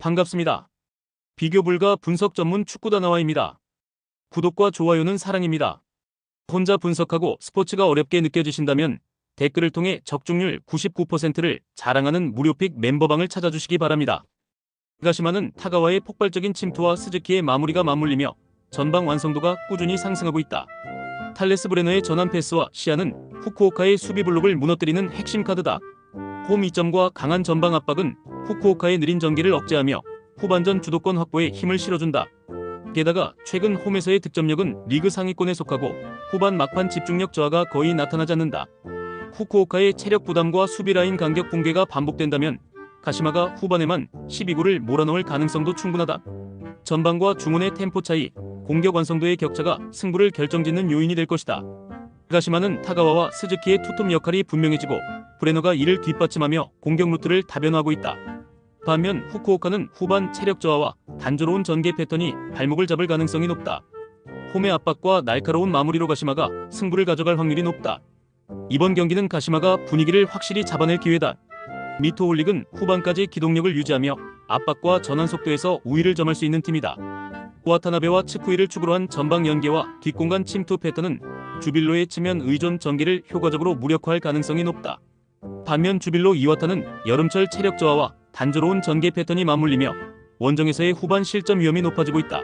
반갑습니다. 비교 불가 분석 전문 축구다나와입니다. 구독과 좋아요는 사랑입니다. 혼자 분석하고 스포츠가 어렵게 느껴지신다면 댓글을 통해 적중률 99%를 자랑하는 무료픽 멤버방을 찾아주시기 바랍니다. 가시마는 타가와의 폭발적인 침투와 스즈키의 마무리가 맞물리며 전방 완성도가 꾸준히 상승하고 있다. 탈레스 브레너의 전환 패스와 시야는 후쿠오카의 수비 블록을 무너뜨리는 핵심 카드다. 홈 2점과 강한 전방 압박은 후쿠오카의 느린 전개를 억제하며 후반전 주도권 확보에 힘을 실어준다. 게다가 최근 홈에서의 득점력은 리그 상위권에 속하고 후반 막판 집중력 저하가 거의 나타나지 않는다. 후쿠오카의 체력 부담과 수비 라인 간격 붕괴가 반복된다면 가시마가 후반에만 12골을 몰아넣을 가능성도 충분하다. 전방과 중원의 템포 차이, 공격 완성도의 격차가 승부를 결정짓는 요인이 될 것이다. 가시마는 타가와와 스즈키의 투톱 역할이 분명해지고 브레너가 이를 뒷받침하며 공격 루트를 다변화하고 있다. 반면 후쿠오카는 후반 체력 저하와 단조로운 전개 패턴이 발목을 잡을 가능성이 높다. 홈의 압박과 날카로운 마무리로 가시마가 승부를 가져갈 확률이 높다. 이번 경기는 가시마가 분위기를 확실히 잡아낼 기회다. 미토홀릭은 후반까지 기동력을 유지하며 압박과 전환 속도에서 우위를 점할 수 있는 팀이다. 와타나베와 츠쿠이를 축으로 한 전방 연계와 뒷공간 침투 패턴은 주빌로의 측면 의존 전개를 효과적으로 무력화할 가능성이 높다. 반면 주빌로 이와타는 여름철 체력 저하와 단조로운 전개 패턴이 맞물리며 원정에서의 후반 실점 위험이 높아지고 있다.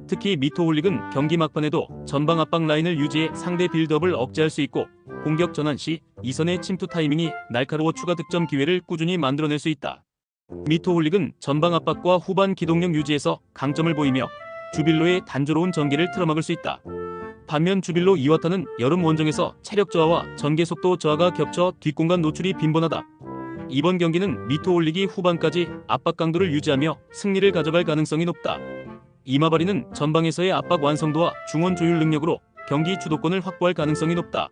특히 미토홀릭은 경기 막판에도 전방 압박 라인을 유지해 상대 빌드업을 억제할 수 있고 공격 전환 시 이선의 침투 타이밍이 날카로워 추가 득점 기회를 꾸준히 만들어낼 수 있다. 미토홀릭은 전방 압박과 후반 기동력 유지에서 강점을 보이며 주빌로의 단조로운 전개를 틀어막을 수 있다. 반면 주빌로 이와타는 여름 원정에서 체력 저하와 전개 속도 저하가 겹쳐 뒷공간 노출이 빈번하다. 이번 경기는 미토홀릭이 후반까지 압박 강도를 유지하며 승리를 가져갈 가능성이 높다. 이마바리는 전방에서의 압박 완성도와 중원 조율 능력으로 경기 주도권을 확보할 가능성이 높다.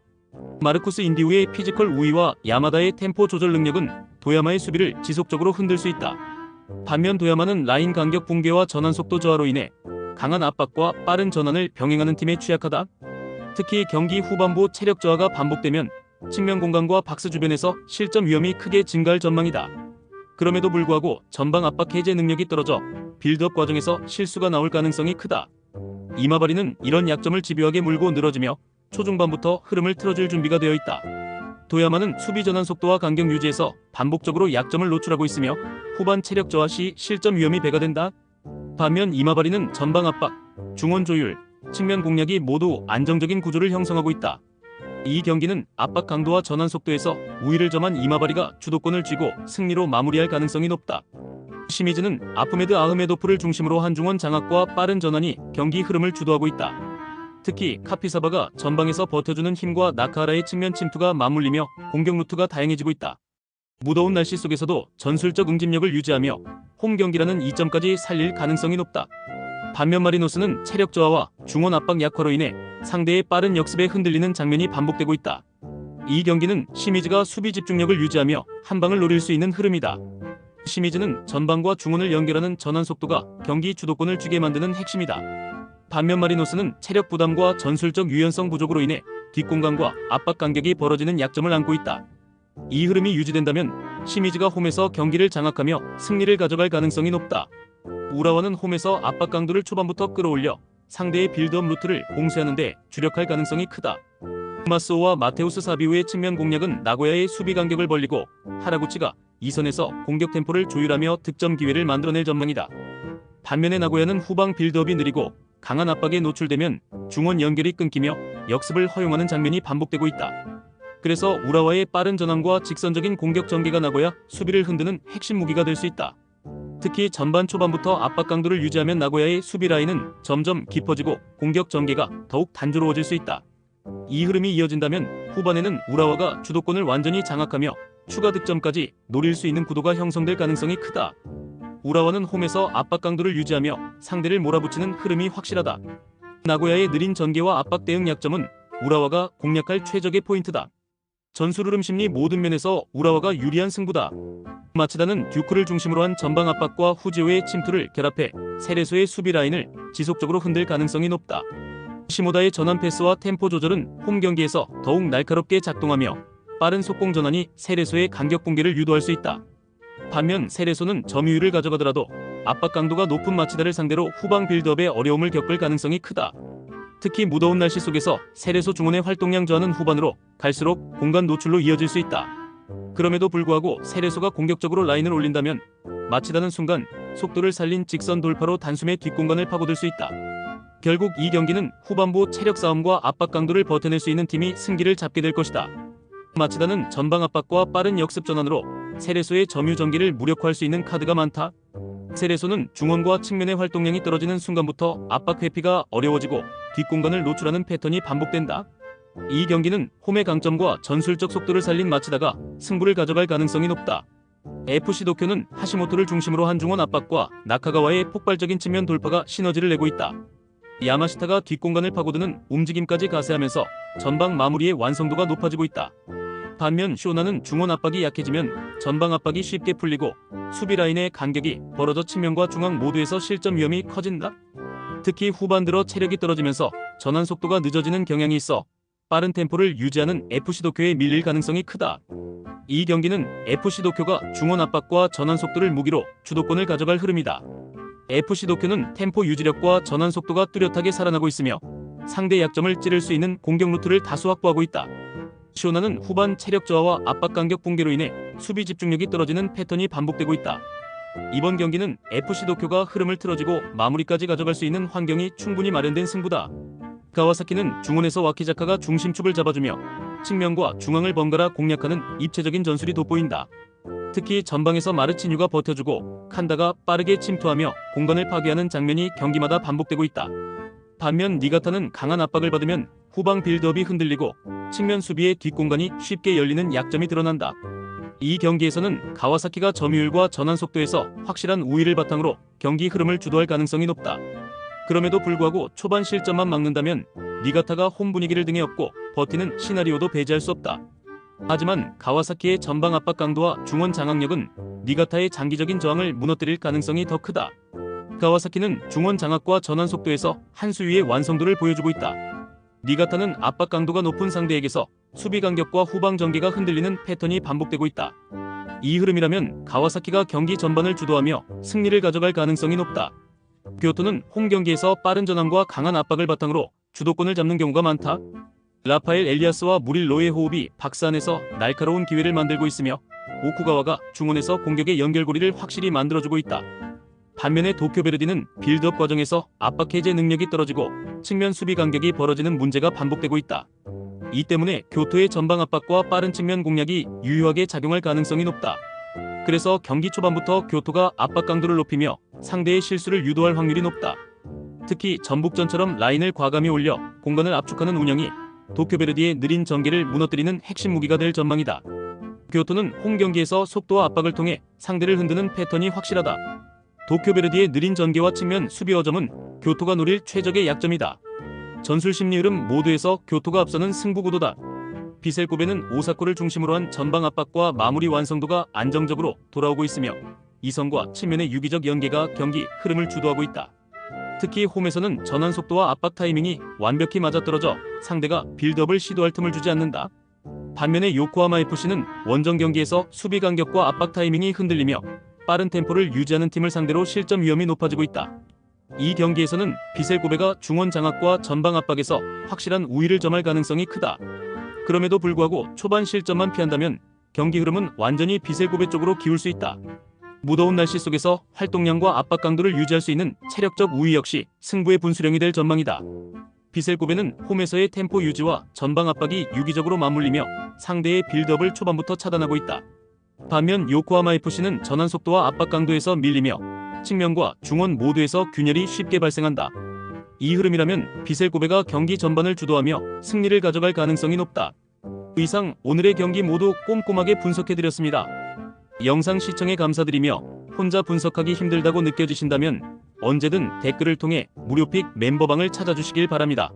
마르쿠스 인디우의 피지컬 우위와 야마다의 템포 조절 능력은 도야마의 수비를 지속적으로 흔들 수 있다. 반면 도야마는 라인 간격 붕괴와 전환 속도 저하로 인해 강한 압박과 빠른 전환을 병행하는 팀에 취약하다. 특히 경기 후반부 체력 저하가 반복되면 측면 공간과 박스 주변에서 실점 위험이 크게 증가할 전망이다. 그럼에도 불구하고 전방 압박 해제 능력이 떨어져 빌드업 과정에서 실수가 나올 가능성이 크다. 이마바리는 이런 약점을 집요하게 물고 늘어지며 초중반부터 흐름을 틀어줄 준비가 되어 있다. 도야마는 수비 전환 속도와 간격 유지에서 반복적으로 약점을 노출하고 있으며 후반 체력 저하 시 실점 위험이 배가 된다. 반면 이마바리는 전방 압박, 중원 조율, 측면 공략이 모두 안정적인 구조를 형성하고 있다. 이 경기는 압박 강도와 전환 속도에서 우위를 점한 이마바리가 주도권을 쥐고 승리로 마무리할 가능성이 높다. 시미즈는 아프메드 아흐메도프를 중심으로 한 중원 장악과 빠른 전환이 경기 흐름을 주도하고 있다. 특히 카피사바가 전방에서 버텨주는 힘과 나카하라의 측면 침투가 맞물리며 공격 루트가 다양해지고 있다. 무더운 날씨 속에서도 전술적 응집력을 유지하며 홈 경기라는 이점까지 살릴 가능성이 높다. 반면 마리노스는 체력 저하와 중원 압박 약화로 인해 상대의 빠른 역습에 흔들리는 장면이 반복되고 있다. 이 경기는 시미즈가 수비 집중력을 유지하며 한 방을 노릴 수 있는 흐름이다. 시미즈는 전방과 중원을 연결하는 전환 속도가 경기 주도권을 쥐게 만드는 핵심이다. 반면 마리노스는 체력 부담과 전술적 유연성 부족으로 인해 뒷공간과 압박 간격이 벌어지는 약점을 안고 있다. 이 흐름이 유지된다면 시미즈가 홈에서 경기를 장악하며 승리를 가져갈 가능성이 높다. 우라와는 홈에서 압박 강도를 초반부터 끌어올려 상대의 빌드업 루트를 공세하는 데 주력할 가능성이 크다. 마스오와 마테우스 사비우의 측면 공략은 나고야의 수비 간격을 벌리고 하라구치가 이선에서 공격 템포를 조율하며 득점 기회를 만들어낼 전망이다. 반면에 나고야는 후방 빌드업이 느리고 강한 압박에 노출되면 중원 연결이 끊기며 역습을 허용하는 장면이 반복되고 있다. 그래서 우라와의 빠른 전환과 직선적인 공격 전개가 나고야 수비를 흔드는 핵심 무기가 될 수 있다. 특히 전반 초반부터 압박 강도를 유지하면 나고야의 수비 라인은 점점 깊어지고 공격 전개가 더욱 단조로워질 수 있다. 이 흐름이 이어진다면 후반에는 우라와가 주도권을 완전히 장악하며 추가 득점까지 노릴 수 있는 구도가 형성될 가능성이 크다. 우라와는 홈에서 압박 강도를 유지하며 상대를 몰아붙이는 흐름이 확실하다. 나고야의 느린 전개와 압박 대응 약점은 우라와가 공략할 최적의 포인트다. 전술 흐름 심리 모든 면에서 우라와가 유리한 승부다. 마치다는 듀크를 중심으로 한 전방 압박과 후지오의 침투를 결합해 세레소의 수비 라인을 지속적으로 흔들 가능성이 높다. 시모다의 전환 패스와 템포 조절은 홈 경기에서 더욱 날카롭게 작동하며 빠른 속공 전환이 세레소의 간격 붕괴를 유도할 수 있다. 반면 세레소는 점유율을 가져가더라도 압박 강도가 높은 마치다를 상대로 후방 빌드업에 어려움을 겪을 가능성이 크다. 특히 무더운 날씨 속에서 세레소 중원의 활동량 저하는 후반으로 갈수록 공간 노출로 이어질 수 있다. 그럼에도 불구하고 세레소가 공격적으로 라인을 올린다면 마치다는 순간 속도를 살린 직선 돌파로 단숨에 뒷공간을 파고들 수 있다. 결국 이 경기는 후반부 체력 싸움과 압박 강도를 버텨낼 수 있는 팀이 승기를 잡게 될 것이다. 마치다는 전방 압박과 빠른 역습 전환으로 세레소의 점유 전개를 무력화할 수 있는 카드가 많다. 세레소는 중원과 측면의 활동량이 떨어지는 순간부터 압박 회피가 어려워지고 뒷공간을 노출하는 패턴이 반복된다. 이 경기는 홈의 강점과 전술적 속도를 살린 마치다가 승부를 가져갈 가능성이 높다. FC 도쿄는 하시모토를 중심으로 한 중원 압박과 나카가와의 폭발적인 측면 돌파가 시너지를 내고 있다. 야마시타가 뒷공간을 파고드는 움직임까지 가세하면서 전방 마무리의 완성도가 높아지고 있다. 반면 쇼나는 중원 압박이 약해지면 전방 압박이 쉽게 풀리고 수비 라인의 간격이 벌어져 측면과 중앙 모두에서 실점 위험이 커진다. 특히 후반 들어 체력이 떨어지면서 전환 속도가 늦어지는 경향이 있어 빠른 템포를 유지하는 FC 도쿄에 밀릴 가능성이 크다. 이 경기는 FC 도쿄가 중원 압박과 전환 속도를 무기로 주도권을 가져갈 흐름이다. FC 도쿄는 템포 유지력과 전환 속도가 뚜렷하게 살아나고 있으며 상대 약점을 찌를 수 있는 공격 루트를 다수 확보하고 있다. 쇼나는 후반 체력 저하와 압박 간격 붕괴로 인해 수비 집중력이 떨어지는 패턴이 반복되고 있다. 이번 경기는 FC 도쿄가 흐름을 틀어지고 마무리까지 가져갈 수 있는 환경이 충분히 마련된 승부다. 가와사키는 중원에서 와키자카가 중심축을 잡아주며 측면과 중앙을 번갈아 공략하는 입체적인 전술이 돋보인다. 특히 전방에서 마르치뉴가 버텨주고 칸다가 빠르게 침투하며 공간을 파괴하는 장면이 경기마다 반복되고 있다. 반면 니가타는 강한 압박을 받으면 후방 빌드업이 흔들리고 측면 수비의 뒷공간이 쉽게 열리는 약점이 드러난다. 이 경기에서는 가와사키가 점유율과 전환 속도에서 확실한 우위를 바탕으로 경기 흐름을 주도할 가능성이 높다. 그럼에도 불구하고 초반 실점만 막는다면 니가타가 홈 분위기를 등에 업고 버티는 시나리오도 배제할 수 없다. 하지만 가와사키의 전방 압박 강도와 중원 장악력은 니가타의 장기적인 저항을 무너뜨릴 가능성이 더 크다. 가와사키는 중원 장악과 전환 속도에서 한 수 위의 완성도를 보여주고 있다. 니가타는 압박 강도가 높은 상대에게서 수비 간격과 후방 전개가 흔들리는 패턴이 반복되고 있다. 이 흐름이라면 가와사키가 경기 전반을 주도하며 승리를 가져갈 가능성이 높다. 교토는 홈 경기에서 빠른 전환과 강한 압박을 바탕으로 주도권을 잡는 경우가 많다. 라파엘 엘리아스와 무릴로의 호흡이 박스 안에서 날카로운 기회를 만들고 있으며 오쿠가와가 중원에서 공격의 연결고리를 확실히 만들어주고 있다. 반면에 도쿄베르디는 빌드업 과정에서 압박 해제 능력이 떨어지고 측면 수비 간격이 벌어지는 문제가 반복되고 있다. 이 때문에 교토의 전방 압박과 빠른 측면 공략이 유효하게 작용할 가능성이 높다. 그래서 경기 초반부터 교토가 압박 강도를 높이며 상대의 실수를 유도할 확률이 높다. 특히 전북전처럼 라인을 과감히 올려 공간을 압축하는 운영이 도쿄베르디의 느린 전개를 무너뜨리는 핵심 무기가 될 전망이다. 교토는 홈 경기에서 속도와 압박을 통해 상대를 흔드는 패턴이 확실하다. 도쿄베르디의 느린 전개와 측면 수비 어점은 교토가 노릴 최적의 약점이다. 전술 심리 흐름 모두에서 교토가 앞서는 승부 구도다. 비셀고베는 오사코를 중심으로 한 전방 압박과 마무리 완성도가 안정적으로 돌아오고 있으며 이선과 측면의 유기적 연계가 경기 흐름을 주도하고 있다. 특히 홈에서는 전환 속도와 압박 타이밍이 완벽히 맞아떨어져 상대가 빌드업을 시도할 틈을 주지 않는다. 반면에 요코하마 FC는 원정 경기에서 수비 간격과 압박 타이밍이 흔들리며 빠른 템포를 유지하는 팀을 상대로 실점 위험이 높아지고 있다. 이 경기에서는 비셀고베가 중원 장악과 전방 압박에서 확실한 우위를 점할 가능성이 크다. 그럼에도 불구하고 초반 실점만 피한다면 경기 흐름은 완전히 비셀고베 쪽으로 기울 수 있다. 무더운 날씨 속에서 활동량과 압박 강도를 유지할 수 있는 체력적 우위 역시 승부의 분수령이 될 전망이다. 비셀고베는 홈에서의 템포 유지와 전방 압박이 유기적으로 맞물리며 상대의 빌드업을 초반부터 차단하고 있다. 반면 요코하마 FC는 전환 속도와 압박 강도에서 밀리며 측면과 중원 모두에서 균열이 쉽게 발생한다. 이 흐름이라면 비셀고베가 경기 전반을 주도하며 승리를 가져갈 가능성이 높다. 이상 오늘의 경기 모두 꼼꼼하게 분석해드렸습니다. 영상 시청에 감사드리며 혼자 분석하기 힘들다고 느껴지신다면 언제든 댓글을 통해 무료픽 멤버방을 찾아주시길 바랍니다.